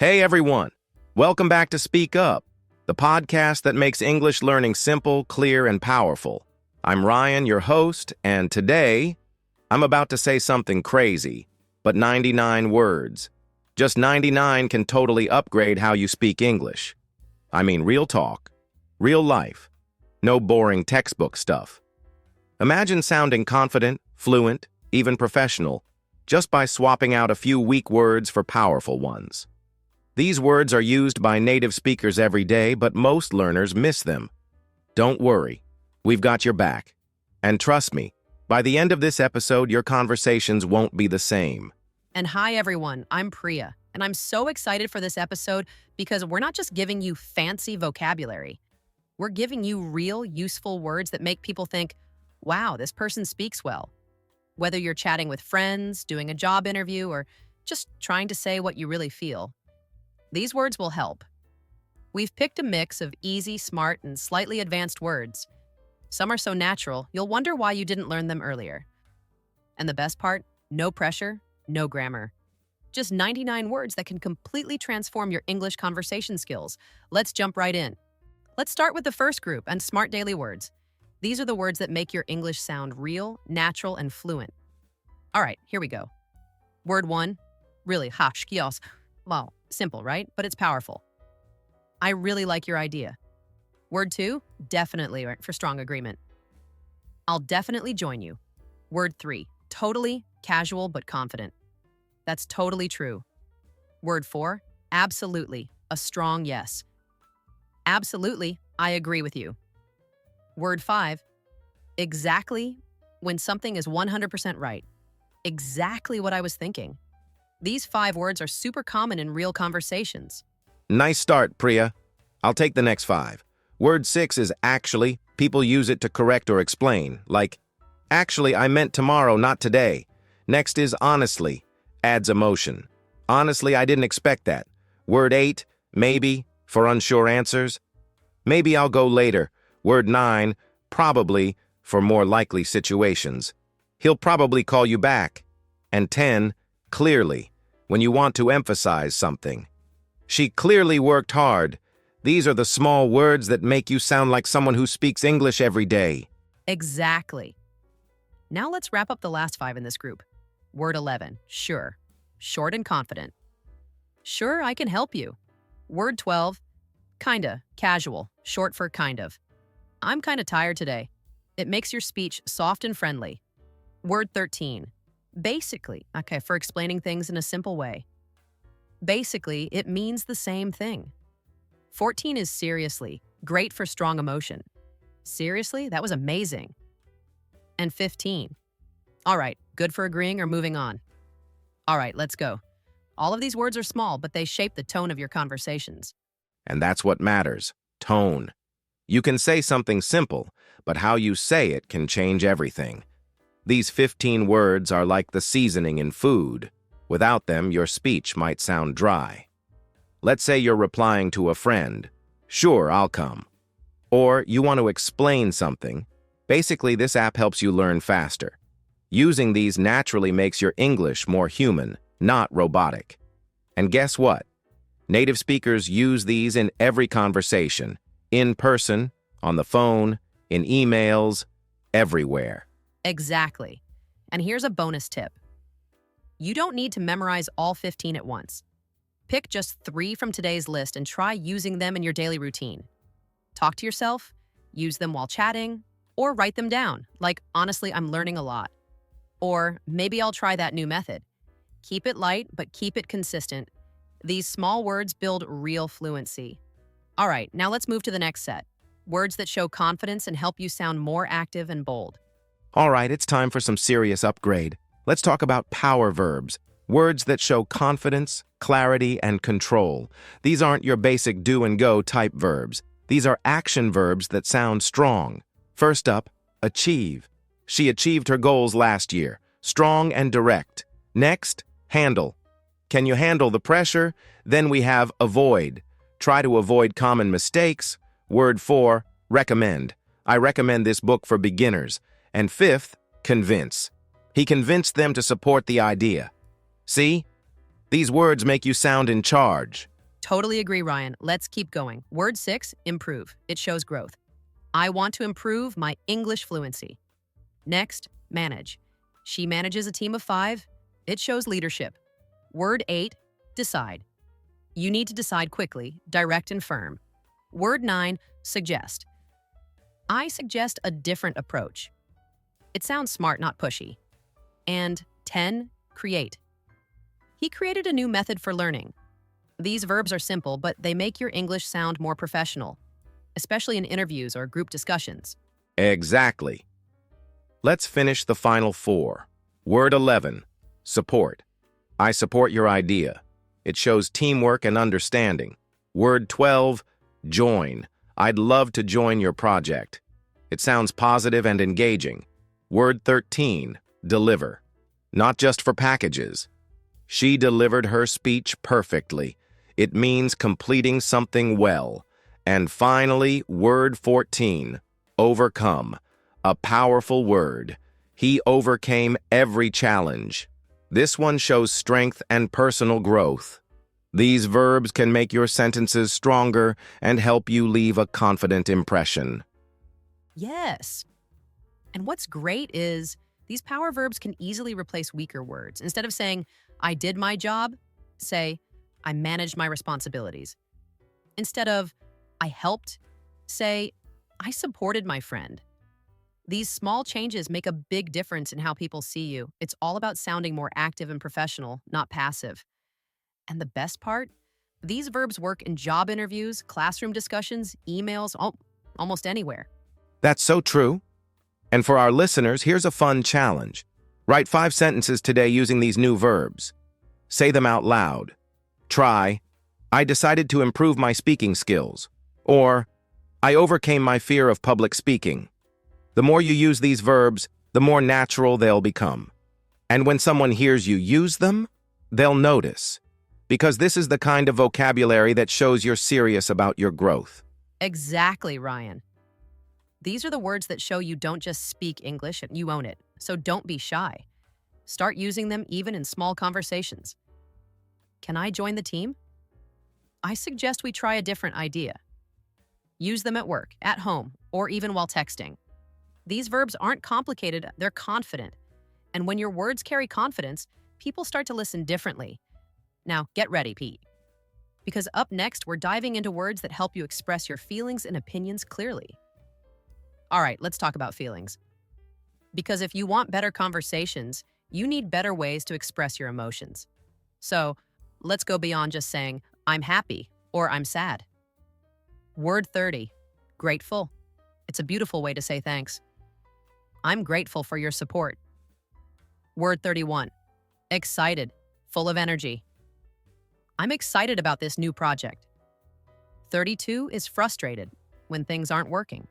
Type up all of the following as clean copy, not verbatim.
Hey everyone, welcome back to Speak Up, the podcast that makes English learning simple, clear, and powerful. I'm Ryan, your host, and today, I'm about to say something crazy, but 99 words. Just 99 can totally upgrade how you speak English. I mean real talk, real life, no boring textbook stuff. Imagine sounding confident, fluent, even professional, just by swapping out a few weak words for powerful ones. These words are used by native speakers every day, but most learners miss them. Don't worry, we've got your back. And trust me, by the end of this episode, your conversations won't be the same. And hi everyone, I'm Priya, and I'm so excited for this episode because we're not just giving you fancy vocabulary. We're giving you real, useful words that make people think, wow, this person speaks well. Whether you're chatting with friends, doing a job interview, or just trying to say what you really feel, these words will help. We've picked a mix of easy, smart, and slightly advanced words. Some are so natural, you'll wonder why you didn't learn them earlier. And the best part, no pressure, no grammar. Just 99 words that can completely transform your English conversation skills. Let's jump right in. Let's start with the first group and smart daily words. These are the words that make your English sound real, natural, and fluent. All right, here we go. Word 1, really, hashkios. Well, simple, right? But it's powerful. I really like your idea. Word 2, definitely, for strong agreement. I'll definitely join you. Word 3, totally, casual, but confident. That's totally true. Word 4, absolutely, a strong yes. Absolutely, I agree with you. Word 5, exactly, when something is 100% right. Exactly what I was thinking. These 5 words are super common in real conversations. Nice start, Priya. I'll take the next 5. Word 6 is actually. People use it to correct or explain, like, actually, I meant tomorrow, not today. Next is honestly, adds emotion. Honestly, I didn't expect that. Word 8, maybe, for unsure answers. Maybe I'll go later. Word 9, probably, for more likely situations. He'll probably call you back. And 10, clearly, when you want to emphasize something. She clearly worked hard. These are the small words that make you sound like someone who speaks English every day. Exactly. Now let's wrap up the last 5 in this group. Word 11, sure, short and confident. Sure, I can help you. Word 12, kinda, casual, short for kind of. I'm kinda tired today. It makes your speech soft and friendly. Word 13, basically, okay, for explaining things in a simple way. Basically, it means the same thing. 14 is seriously, great for strong emotion. Seriously, that was amazing. And 15, all right, good for agreeing or moving on. All right, let's go. All of these words are small, but they shape the tone of your conversations. And that's what matters, tone. You can say something simple, but how you say it can change everything. These 15 words are like the seasoning in food. Without them, your speech might sound dry. Let's say you're replying to a friend. Sure, I'll come. Or you want to explain something. Basically, this app helps you learn faster. Using these naturally makes your English more human, not robotic. And guess what? Native speakers use these in every conversation, in person, on the phone, in emails, everywhere. Exactly. And here's a bonus tip. You don't need to memorize all 15 at once. Pick just 3 from today's list and try using them in your daily routine. Talk to yourself, use them while chatting, or write them down, like, honestly, I'm learning a lot. Or maybe I'll try that new method. Keep it light, but keep it consistent. These small words build real fluency. All right, now let's move to the next set. Words that show confidence and help you sound more active and bold. All right, it's time for some serious upgrade. Let's talk about power verbs, words that show confidence, clarity, and control. These aren't your basic do and go type verbs. These are action verbs that sound strong. First up, achieve. She achieved her goals last year. Strong and direct. Next, handle. Can you handle the pressure? Then we have avoid. Try to avoid common mistakes. Word 4, recommend. I recommend this book for beginners. And 5th, convince. He convinced them to support the idea. See? These words make you sound in charge, Totally agree, Ryan. Let's keep going. Word 6, improve. It shows growth. I want to improve my English fluency. Next, manage. She manages a team of 5. It shows leadership. Word 8, decide. You need to decide quickly, direct and firm. Word 9, suggest. I suggest a different approach. It sounds smart, not pushy. And 10, create. He created a new method for learning. These verbs are simple, but they make your English sound more professional, especially in interviews or group discussions. Exactly. Let's finish the final 4. Word 11, support. I support your idea. It shows teamwork and understanding. Word 12, join. I'd love to join your project. It sounds positive and engaging. Word 13, deliver. Not just for packages. She delivered her speech perfectly. It means completing something well. And finally, word 14, overcome. A powerful word. He overcame every challenge. This one shows strength and personal growth. These verbs can make your sentences stronger and help you leave a confident impression. Yes. And what's great is these power verbs can easily replace weaker words. Instead of saying, I did my job, say, I managed my responsibilities. Instead of, I helped, say, I supported my friend. These small changes make a big difference in how people see you. It's all about sounding more active and professional, not passive. And the best part? These verbs work in job interviews, classroom discussions, emails, almost anywhere. That's so true. And for our listeners, here's a fun challenge. Write 5 sentences today using these new verbs. Say them out loud. Try, I decided to improve my speaking skills. Or, I overcame my fear of public speaking. The more you use these verbs, the more natural they'll become. And when someone hears you use them, they'll notice. Because this is the kind of vocabulary that shows you're serious about your growth. Exactly, Ryan. These are the words that show you don't just speak English, you own it. So don't be shy. Start using them even in small conversations. Can I join the team? I suggest we try a different idea. Use them at work, at home, or even while texting. These verbs aren't complicated, they're confident. And when your words carry confidence, people start to listen differently. Now, get ready, Pete. Because up next, we're diving into words that help you express your feelings and opinions clearly. All right, let's talk about feelings. Because if you want better conversations, you need better ways to express your emotions. So, let's go beyond just saying, I'm happy or I'm sad. Word 30, grateful. It's a beautiful way to say thanks. I'm grateful for your support. Word 31, excited, full of energy. I'm excited about this new project. 32 is frustrated when things aren't working.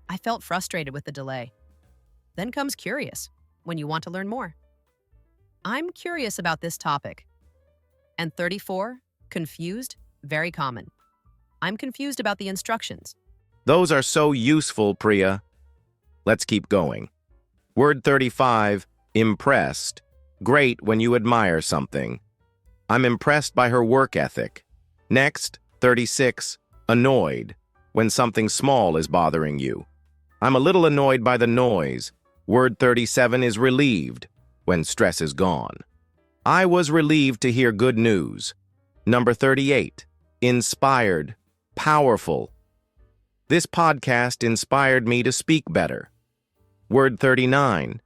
I felt frustrated with the delay. Then comes curious, when you want to learn more. I'm curious about this topic. And 34, confused, very common. I'm confused about the instructions. Those are so useful, Priya. Let's keep going. Word 35, impressed. Great when you admire something. I'm impressed by her work ethic. Next, 36, annoyed. When something small is bothering you. I'm a little annoyed by the noise. Word 37 is relieved. When stress is gone. I was relieved to hear good news. Number 38, inspired, powerful. This podcast inspired me to speak better. Word 39,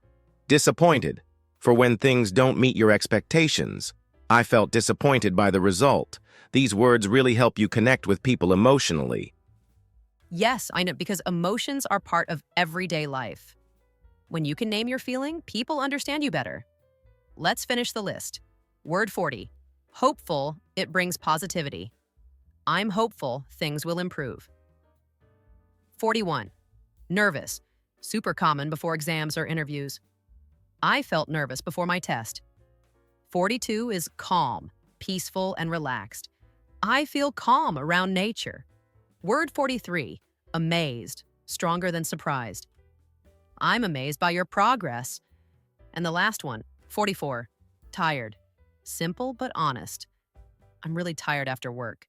disappointed. For when things don't meet your expectations. I felt disappointed by the result. These words really help you connect with people emotionally. Yes, I know, because emotions are part of everyday life. When you can name your feeling, people understand you better. Let's finish the list. Word 40, hopeful, it brings positivity. I'm hopeful things will improve. 41, nervous, super common before exams or interviews. I felt nervous before my test. 42 is calm, peaceful, and relaxed. I feel calm around nature. Word 43, amazed, stronger than surprised. I'm amazed by your progress. And the last one, 44, tired, simple but honest. I'm really tired after work.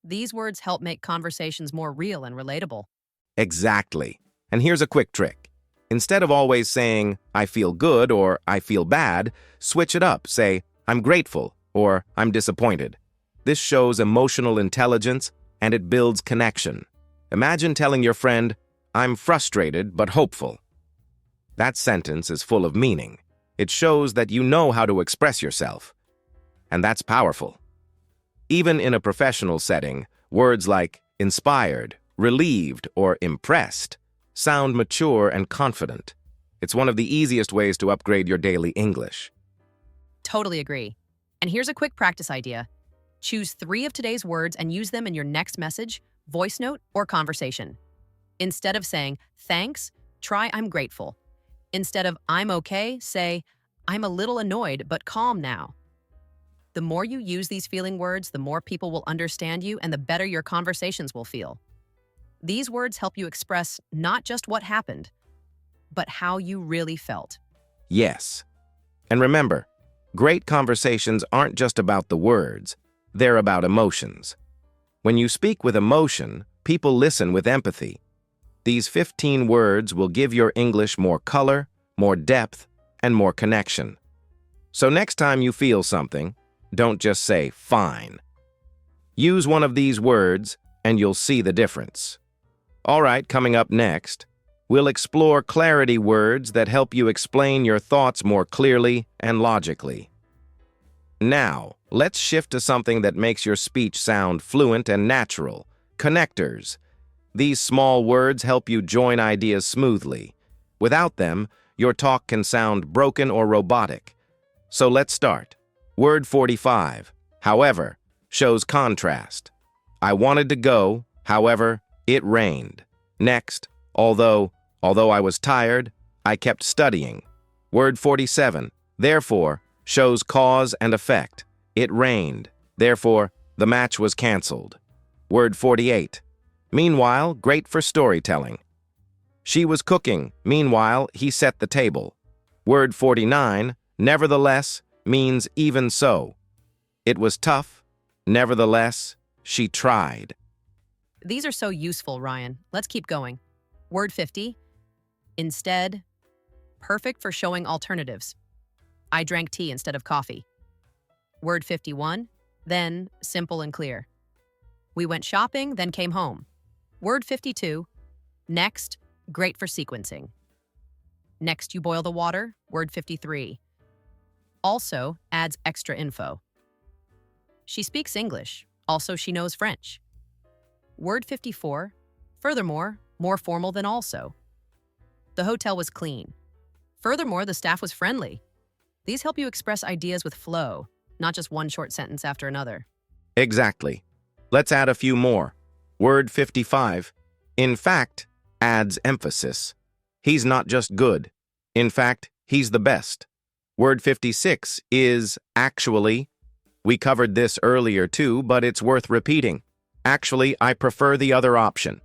These words help make conversations more real and relatable. Exactly. And here's a quick trick. Instead of always saying, I feel good or I feel bad, switch it up. Say, I'm grateful or I'm disappointed. This shows emotional intelligence and it builds connection. Imagine telling your friend, I'm frustrated but hopeful. That sentence is full of meaning. It shows that you know how to express yourself. And that's powerful. Even in a professional setting, words like inspired, relieved, or impressed sound mature and confident. It's one of the easiest ways to upgrade your daily English. Totally agree. And here's a quick practice idea. Choose 3 of today's words and use them in your next message, voice note, or conversation. Instead of saying, thanks, try I'm grateful. Instead of I'm okay, say, I'm a little annoyed but calm now. The more you use these feeling words, the more people will understand you and the better your conversations will feel. These words help you express not just what happened, but how you really felt. Yes. And remember, great conversations aren't just about the words, they're about emotions. When you speak with emotion, people listen with empathy. These 15 words will give your English more color, more depth, and more connection. So next time you feel something, don't just say, fine. Use one of these words, and you'll see the difference. All right, coming up next, we'll explore clarity words that help you explain your thoughts more clearly and logically. Now, let's shift to something that makes your speech sound fluent and natural, connectors. These small words help you join ideas smoothly. Without them, your talk can sound broken or robotic. So let's start. Word 45, however, shows contrast. I wanted to go, however, it rained. Next, although I was tired, I kept studying. Word 47, therefore, shows cause and effect. It rained. Therefore, the match was canceled. Word 48, meanwhile, great for storytelling. She was cooking. Meanwhile, he set the table. Word 49, nevertheless, means even so. It was tough. Nevertheless, she tried. These are so useful, Ryan. Let's keep going. Word 50, instead, perfect for showing alternatives. I drank tea instead of coffee. Word 51, then, simple and clear. We went shopping, then came home. Word 52, next, great for sequencing. Next, you boil the water. Word 53. Also adds extra info. She speaks English. Also, she knows French. Word 54. Furthermore, more formal than also. The hotel was clean. Furthermore, the staff was friendly. These help you express ideas with flow, not just one short sentence after another. Exactly. Let's add a few more. Word 55. In fact, adds emphasis. He's not just good. In fact, he's the best. Word 56 is actually. We covered this earlier too, but it's worth repeating. Actually, I prefer the other option.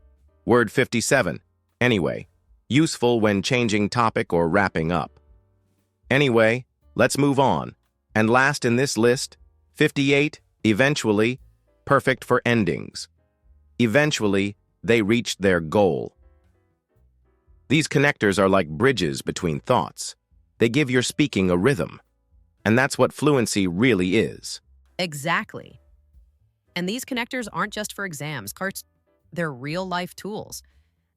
Word 57. Anyway. Useful when changing topic or wrapping up. Anyway, let's move on. And last in this list, 58, eventually, perfect for endings. Eventually, they reached their goal. These connectors are like bridges between thoughts. They give your speaking a rhythm. And that's what fluency really is. Exactly. And these connectors aren't just for exams, they're real-life tools.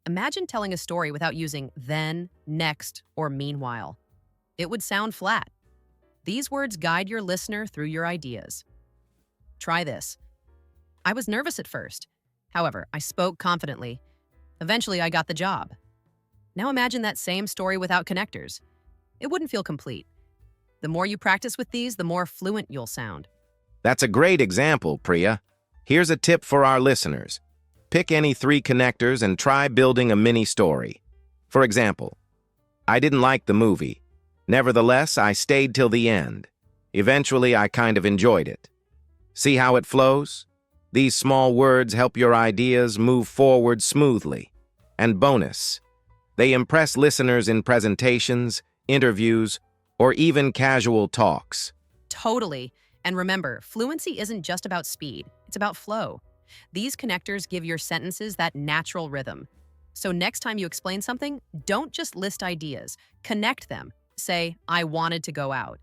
Imagine telling a story without using then, next, or meanwhile. It would sound flat. These words guide your listener through your ideas. Try this. I was nervous at first. However, I spoke confidently. Eventually, I got the job. Now imagine that same story without connectors. It wouldn't feel complete. The more you practice with these, the more fluent you'll sound. That's a great example, Priya. Here's a tip for our listeners. Pick any 3 connectors and try building a mini story. For example, I didn't like the movie. Nevertheless, I stayed till the end. Eventually, I kind of enjoyed it. See how it flows? These small words help your ideas move forward smoothly. And bonus, they impress listeners in presentations, interviews, or even casual talks. Totally. And remember, fluency isn't just about speed, it's about flow. These connectors give your sentences that natural rhythm. So next time you explain something, don't just list ideas, connect them. Say, I wanted to go out.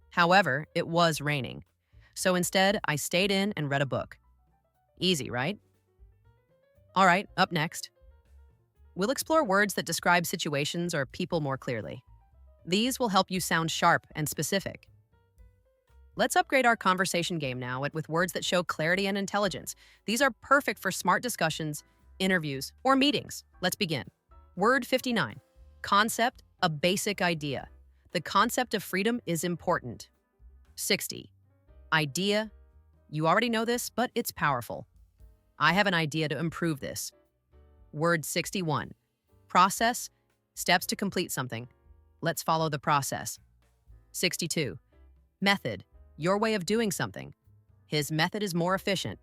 However, it was raining. So instead, I stayed in and read a book. Easy, right? All right, up next. We'll explore words that describe situations or people more clearly. These will help you sound sharp and specific. Let's upgrade our conversation game now with words that show clarity and intelligence. These are perfect for smart discussions, interviews, or meetings. Let's begin. Word 59. Concept, a basic idea. The concept of freedom is important. 60. Idea. You already know this, but it's powerful. I have an idea to improve this. Word 61. Process, steps to complete something. Let's follow the process. 62. Method, your way of doing something. His method is more efficient.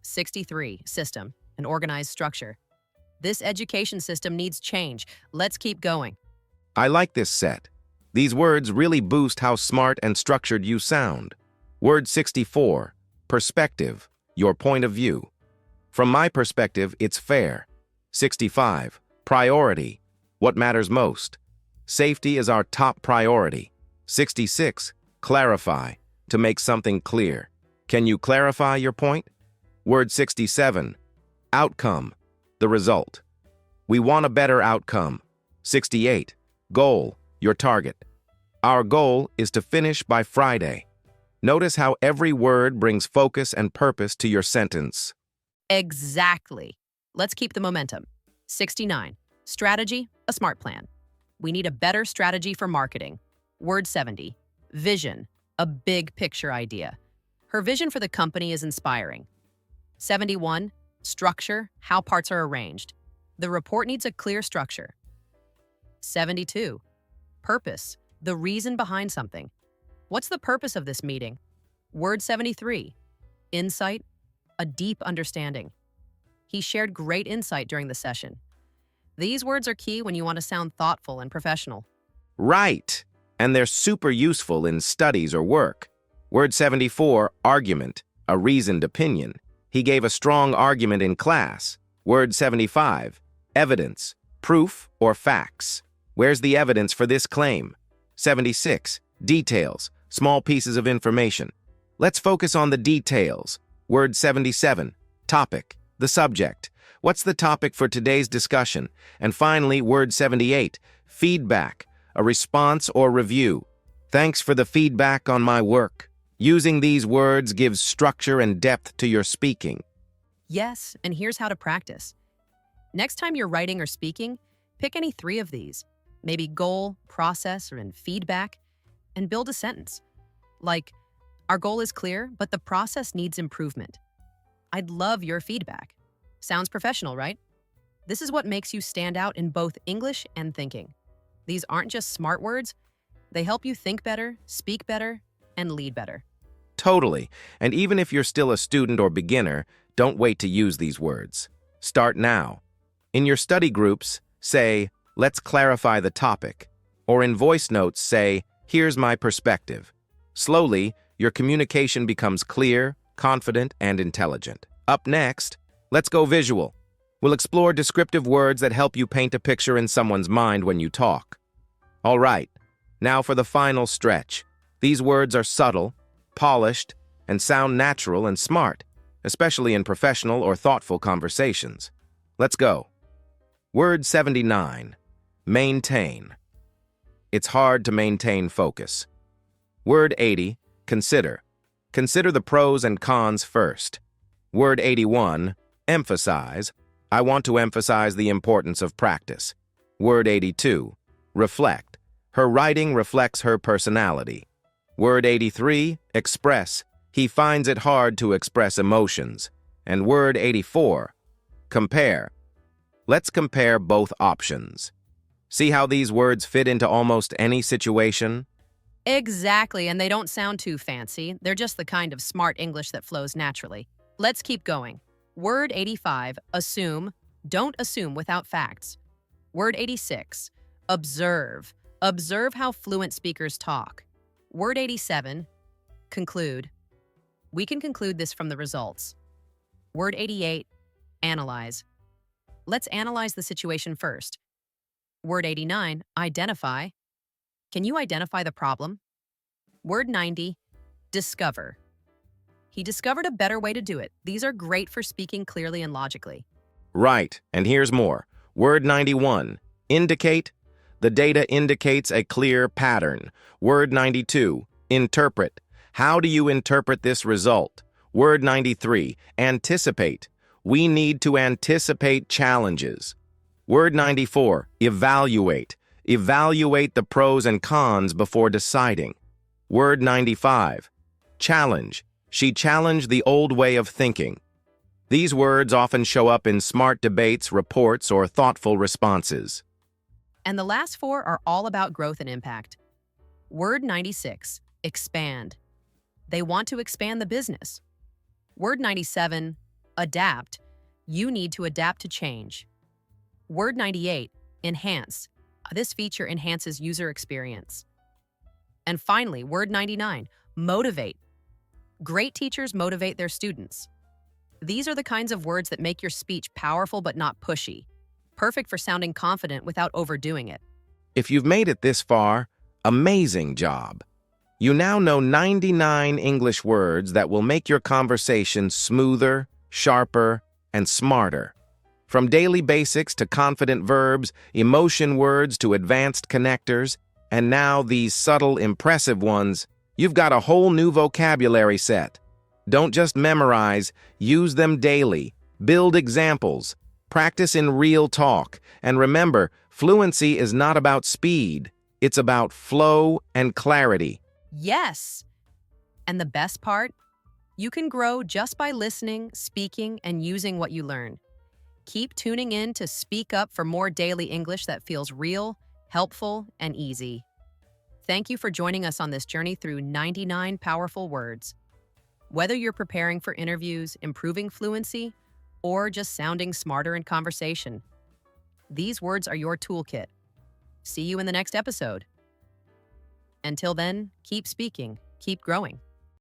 63. System, an organized structure. This education system needs change. Let's keep going. I like this set. These words really boost how smart and structured you sound. Word 64. Perspective, your point of view. From my perspective, it's fair. 65. Priority, what matters most. Safety is our top priority. 66. Clarify, to make something clear. Can you clarify your point? Word 67. Outcome, the result. We want a better outcome. 68. Goal, your target. Our goal is to finish by Friday. Notice how every word brings focus and purpose to your sentence. Exactly. Let's keep the momentum. 69. Strategy, a smart plan. We need a better strategy for marketing. Word 70. Vision, a big picture idea. Her vision for the company is inspiring. 71. Structure, how parts are arranged. The report needs a clear structure. 72. Purpose, the reason behind something. What's the purpose of this meeting? Word 73. Insight, a deep understanding. He shared great insight during the session. These words are key when you want to sound thoughtful and professional. Right, and they're super useful in studies or work. Word 74, argument, a reasoned opinion. He gave a strong argument in class. Word 75, evidence, proof or facts. Where's the evidence for this claim? 76, details, small pieces of information. Let's focus on the details. Word 77, topic, the subject. What's the topic for today's discussion? And finally, word 78, feedback, a response or review. Thanks for the feedback on my work. Using these words gives structure and depth to your speaking. Yes, and here's how to practice. Next time you're writing or speaking, pick any 3 of these. Maybe goal, process, and feedback, and build a sentence. Like, our goal is clear, but the process needs improvement. I'd love your feedback. Sounds professional, right? This is what makes you stand out in both English and thinking. These aren't just smart words. They help you think better, speak better, and lead better. Totally. And even if you're still a student or beginner, don't wait to use these words. Start now. In your study groups, say, let's clarify the topic. Or in voice notes, say, here's my perspective. Slowly, your communication becomes clear, confident, and intelligent. Up next, let's go visual. We'll explore descriptive words that help you paint a picture in someone's mind when you talk. All right, now for the final stretch. These words are subtle, polished, and sound natural and smart, especially in professional or thoughtful conversations. Let's go. Word 79, maintain. It's hard to maintain focus. Word 80, consider. Consider the pros and cons first. Word 81, emphasize. I want to emphasize the importance of practice. Word 82, reflect. Her writing reflects her personality. Word 83, express. He finds it hard to express emotions. And word 84, compare. Let's compare both options. See how these words fit into almost any situation? Exactly, and they don't sound too fancy. They're just the kind of smart English that flows naturally. Let's keep going. Word 85, assume. Don't assume without facts. Word 86, observe. Observe how fluent speakers talk. Word 87, Conclude. We can conclude this from the results. Word 88, analyze. Let's analyze the situation first. Word 89, identify. Can you identify the problem? Word 90, discover. He discovered a better way to do it. These are great for speaking clearly and logically. Right, and here's more. Word 91, indicate. The data indicates a clear pattern. Word 92, interpret. How do you interpret this result? Word 93, anticipate. We need to anticipate challenges. Word 94, evaluate. Evaluate the pros and cons before deciding. Word 95, challenge. She challenged the old way of thinking. These words often show up in smart debates, reports, or thoughtful responses. And the last four are all about growth and impact. Word 96, expand. They want to expand the business. Word 97, adapt. You need to adapt to change. Word 98, enhance. This feature enhances user experience. And finally, word 99, motivate. Great teachers motivate their students. These are the kinds of words that make your speech powerful but not pushy. Perfect for sounding confident without overdoing it. If you've made it this far, amazing job. You now know 99 English words that will make your conversation smoother, sharper, and smarter. From daily basics to confident verbs, emotion words to advanced connectors, and now these subtle, impressive ones, you've got a whole new vocabulary set. Don't just memorize, use them daily. Build examples. Practice in real talk. And remember, fluency is not about speed. It's about flow and clarity. Yes! And the best part? You can grow just by listening, speaking, and using what you learn. Keep tuning in to Speak Up for more daily English that feels real, helpful, and easy. Thank you for joining us on this journey through 99 powerful words. Whether you're preparing for interviews, improving fluency, or just sounding smarter in conversation, these words are your toolkit. See you in the next episode. Until then, keep speaking, keep growing.